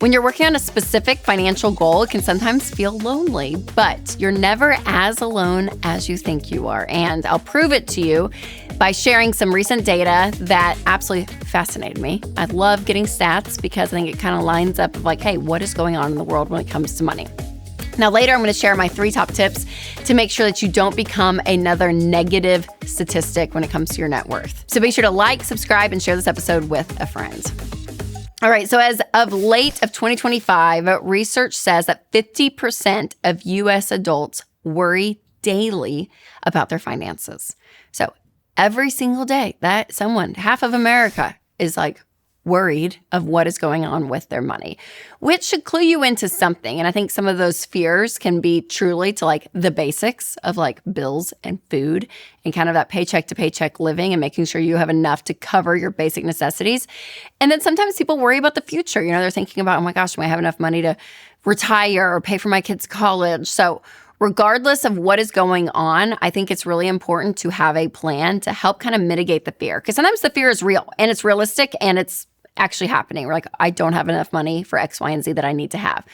When you're working on a specific financial goal, it can sometimes feel lonely, but you're never as alone as you think you are. And I'll prove it to you by sharing some recent data that absolutely fascinated me. I love getting stats because I think it kind of lines up of like, hey, what is going on in the world when it comes to money? Now, later, I'm going to share my 3 top tips to make sure that you don't become another negative statistic when it comes to your net worth. So be sure to like, subscribe, and share this episode with a friend. All right, so as of late of 2025, research says that 50% of U.S. adults worry daily about their finances. So every single day that half of America is like worried of what is going on with their money, which should clue you into something. And I think some of those fears can be truly to like the basics of like bills and food and kind of that paycheck to paycheck living and making sure you have enough to cover your basic necessities. And then sometimes people worry about the future. You know, they're thinking about, oh my gosh, do I have enough money to retire or pay for my kids' college? So regardless of what is going on, I think it's really important to have a plan to help kind of mitigate the fear. Because sometimes the fear is real and it's realistic and it's actually happening. We're like, I don't have enough money for X, Y, and Z that I need to have.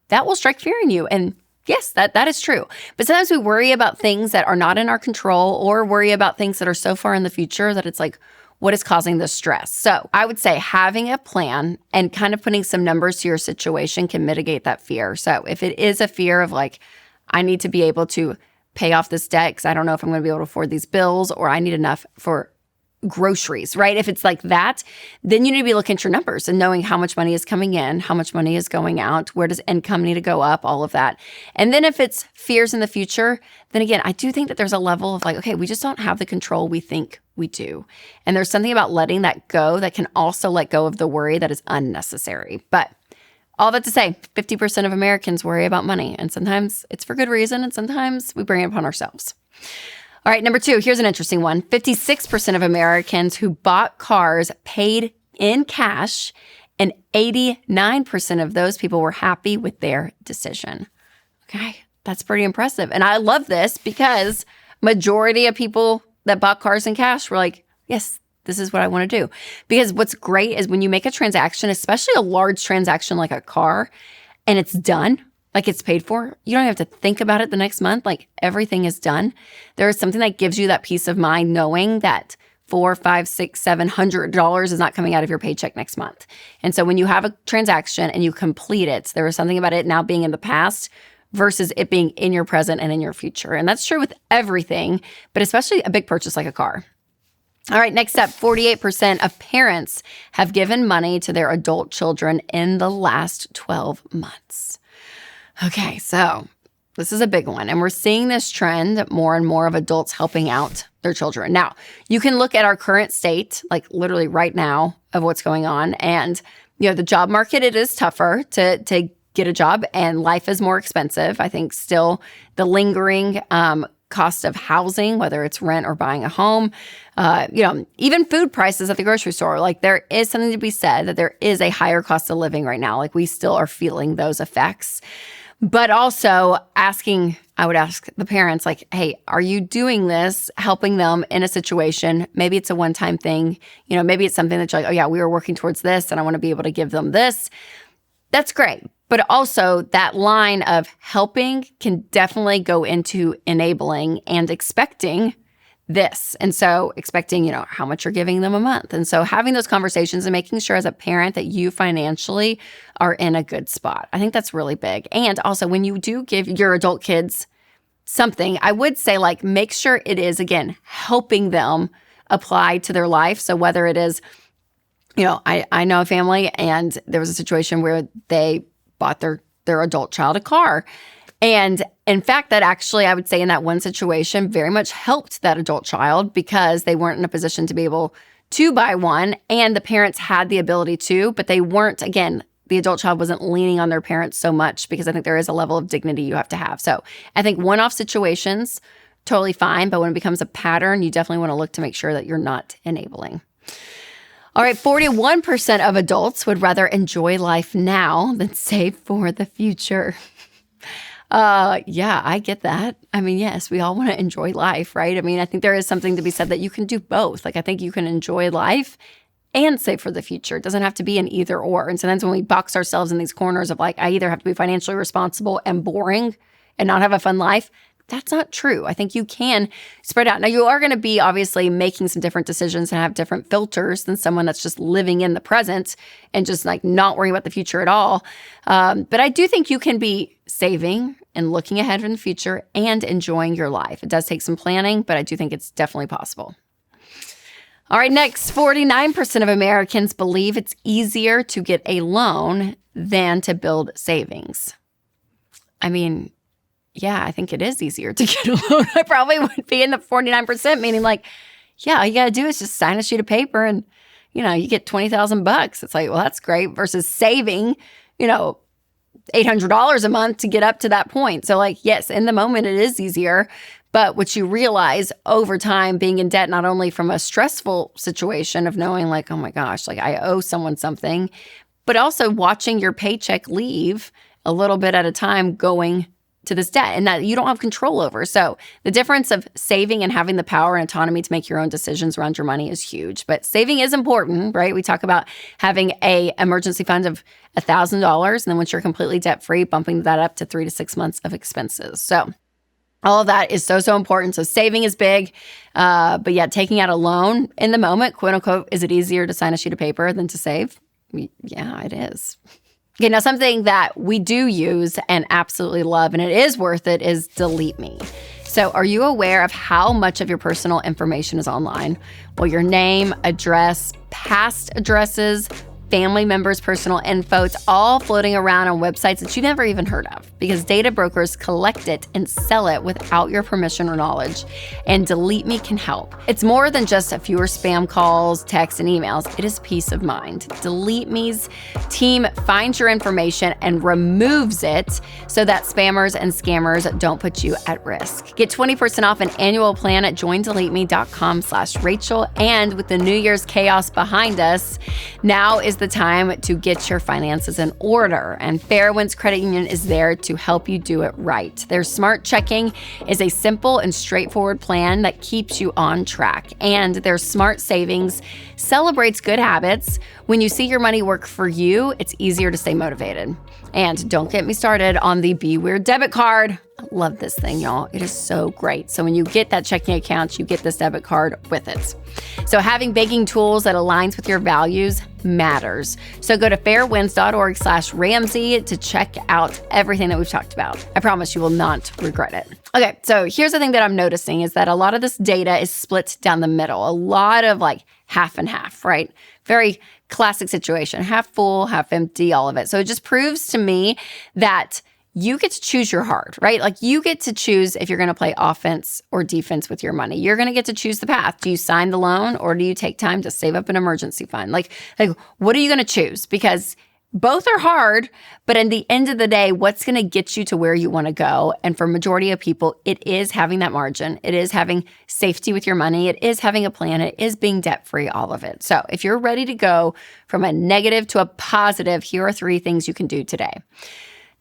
That will strike fear in you. And yes, that is true. But sometimes we worry about things that are not in our control or worry about things that are so far in the future that it's like, what is causing the stress? So I would say having a plan and kind of putting some numbers to your situation can mitigate that fear. So if it is a fear of like, I need to be able to pay off this debt because I don't know if I'm going to be able to afford these bills, or I need enough for groceries, right? If it's like that, then you need to be looking at your numbers and knowing how much money is coming in, how much money is going out, where does income need to go up, all of that. And then if it's fears in the future, then again, I do think that there's a level of like, okay, we just don't have the control we think we do. And there's something about letting that go that can also let go of the worry that is unnecessary. But all that to say, 50% of Americans worry about money. And sometimes it's for good reason, and sometimes we bring it upon ourselves. All right, number 2, here's an interesting one. 56% of Americans who bought cars paid in cash, and 89% of those people were happy with their decision. Okay, that's pretty impressive. And I love this because majority of people that bought cars in cash were like, yes, this is what I want to do. Because what's great is when you make a transaction, especially a large transaction like a car, and it's done, like it's paid for, you don't have to think about it the next month. Like everything is done. There is something that gives you that peace of mind knowing that $400, $500, $600, $700 is not coming out of your paycheck next month. And so when you have a transaction and you complete it, there is something about it now being in the past versus it being in your present and in your future. And that's true with everything, but especially a big purchase like a car. All right, next up, 48% of parents have given money to their adult children in the last 12 months. Okay, so this is a big one. And we're seeing this trend, more and more of adults helping out their children. Now, you can look at our current state, like literally right now, of what's going on. And, you know, the job market, it is tougher to get a job and life is more expensive. I think still the lingering cost of housing, whether it's rent or buying a home, even food prices at the grocery store. Like there is something to be said that there is a higher cost of living right now. Like we still are feeling those effects. But also I would ask the parents like, hey, are you doing this, helping them in a situation? Maybe it's a one-time thing. You know, maybe it's something that you're like, oh yeah, we were working towards this and I want to be able to give them this. That's great. But also that line of helping can definitely go into enabling and expecting this. And so expecting, how much you're giving them a month. And so having those conversations and making sure as a parent that you financially are in a good spot. I think that's really big. And also when you do give your adult kids something, I would say like make sure it is, again, helping them apply to their life. So whether it is, I know a family and there was a situation where they bought their adult child a car. And in fact, that actually, I would say in that one situation, very much helped that adult child because they weren't in a position to be able to buy one. And the parents had the ability to, but they weren't, again, the adult child wasn't leaning on their parents so much because I think there is a level of dignity you have to have. So I think one-off situations, totally fine. But when it becomes a pattern, you definitely want to look to make sure that you're not enabling. All right, 41% of adults would rather enjoy life now than save for the future. Yeah, I get that. I mean, yes, we all want to enjoy life, right? I mean, I think there is something to be said that you can do both. Like, I think you can enjoy life and save for the future. It doesn't have to be an either or. And sometimes when we box ourselves in these corners of like, I either have to be financially responsible and boring and not have a fun life, that's not true. I think you can spread out. Now, you are going to be obviously making some different decisions and have different filters than someone that's just living in the present and just like not worrying about the future at all. But I do think you can be saving and looking ahead in the future and enjoying your life. It does take some planning, but I do think it's definitely possible. All right, next, 49% of Americans believe it's easier to get a loan than to build savings. I mean, yeah, I think it is easier to get a loan. I probably would be in the 49%, meaning like, yeah, all you got to do is just sign a sheet of paper and, you get $20,000. It's like, well, that's great versus saving, $800 a month to get up to that point. So like, yes, in the moment it is easier. But what you realize over time being in debt, not only from a stressful situation of knowing like, oh my gosh, like I owe someone something, but also watching your paycheck leave a little bit at a time going to this debt and that you don't have control over. So the difference of saving and having the power and autonomy to make your own decisions around your money is huge. But saving is important, right? We talk about having a emergency fund of $1,000. And then once you're completely debt-free, bumping that up to 3 to 6 months of expenses. So all of that is so important. So saving is big. But yeah, taking out a loan in the moment, quote unquote, is it easier to sign a sheet of paper than to save? Yeah, it is. Okay, now something that we do use and absolutely love, and it is worth it, is Delete Me. So are you aware of how much of your personal information is online? Well, your name, address, past addresses, family members' personal info, it's all floating around on websites that you never even heard of because data brokers collect it and sell it without your permission or knowledge. And Delete Me can help. It's more than just fewer spam calls, texts, and emails. It is peace of mind. Delete Me's team finds your information and removes it so that spammers and scammers don't put you at risk. Get 20% off an annual plan at joindeleteme.com/Rachel. And with the New Year's chaos behind us, now is the time to get your finances in order. And Fairwinds Credit Union is there to help you do it right. Their Smart Checking is a simple and straightforward plan that keeps you on track. And their Smart Savings celebrates good habits. When you see your money work for you, it's easier to stay motivated. And don't get me started on the Be Weird debit card. I love this thing, y'all. It is so great. So when you get that checking account, you get this debit card with it. So having banking tools that aligns with your values matters. So go to fairwinds.org/Ramsey to check out everything that we've talked about. I promise you will not regret it. Okay, so here's the thing that I'm noticing is that a lot of this data is split down the middle. A lot of like half and half, right? Very classic situation, half full, half empty, all of it. So it just proves to me that you get to choose your heart, right? Like you get to choose if you're going to play offense or defense with your money. You're going to get to choose the path. Do you sign the loan or do you take time to save up an emergency fund? Like what are you going to choose? Because both are hard, but in the end of the day, what's going to get you to where you want to go? And for majority of people, it is having that margin. It is having safety with your money. It is having a plan. It is being debt-free, all of it. So if you're ready to go from a negative to a positive, here are 3 things you can do today.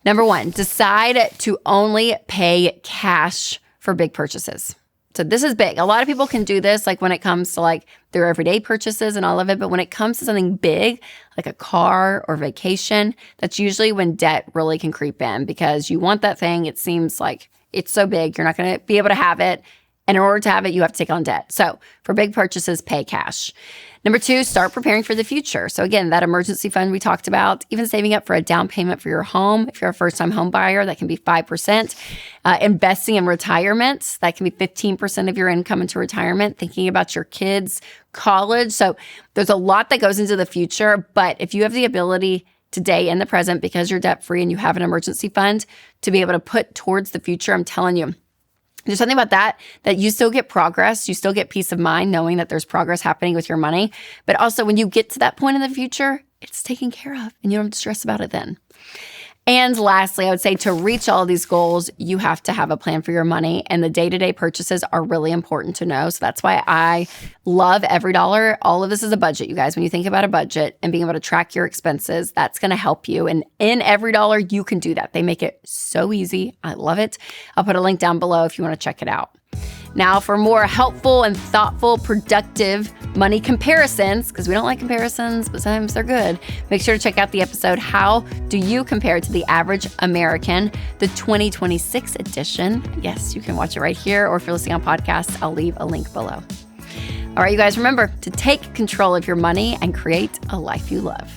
Number 1, decide to only pay cash for big purchases. So this is big. A lot of people can do this like when it comes to like their everyday purchases and all of it. But when it comes to something big, like a car or vacation, that's usually when debt really can creep in because you want that thing. It seems like it's so big, you're not going to be able to have it. And in order to have it, you have to take on debt. So for big purchases, pay cash. Number 2, start preparing for the future. So again, that emergency fund we talked about, even saving up for a down payment for your home. If you're a first-time home buyer, that can be 5%. Investing in retirement, that can be 15% of your income into retirement. Thinking about your kids' college. So there's a lot that goes into the future. But if you have the ability today in the present, because you're debt-free and you have an emergency fund to be able to put towards the future, I'm telling you, there's something about that you still get progress. You still get peace of mind knowing that there's progress happening with your money. But also when you get to that point in the future, it's taken care of and you don't have to stress about it then. And lastly, I would say to reach all of these goals, you have to have a plan for your money, and the day-to-day purchases are really important to know. So that's why I love Every Dollar. All of this is a budget, you guys. When you think about a budget and being able to track your expenses, that's going to help you. And in Every Dollar, you can do that. They make it so easy. I love it. I'll put a link down below if you want to check it out. Now, for more helpful and thoughtful, productive money comparisons, because we don't like comparisons, but sometimes they're good, make sure to check out the episode, How Do You Compare to the Average American, the 2026 edition. Yes, you can watch it right here, or if you're listening on podcasts, I'll leave a link below. All right, you guys, remember to take control of your money and create a life you love.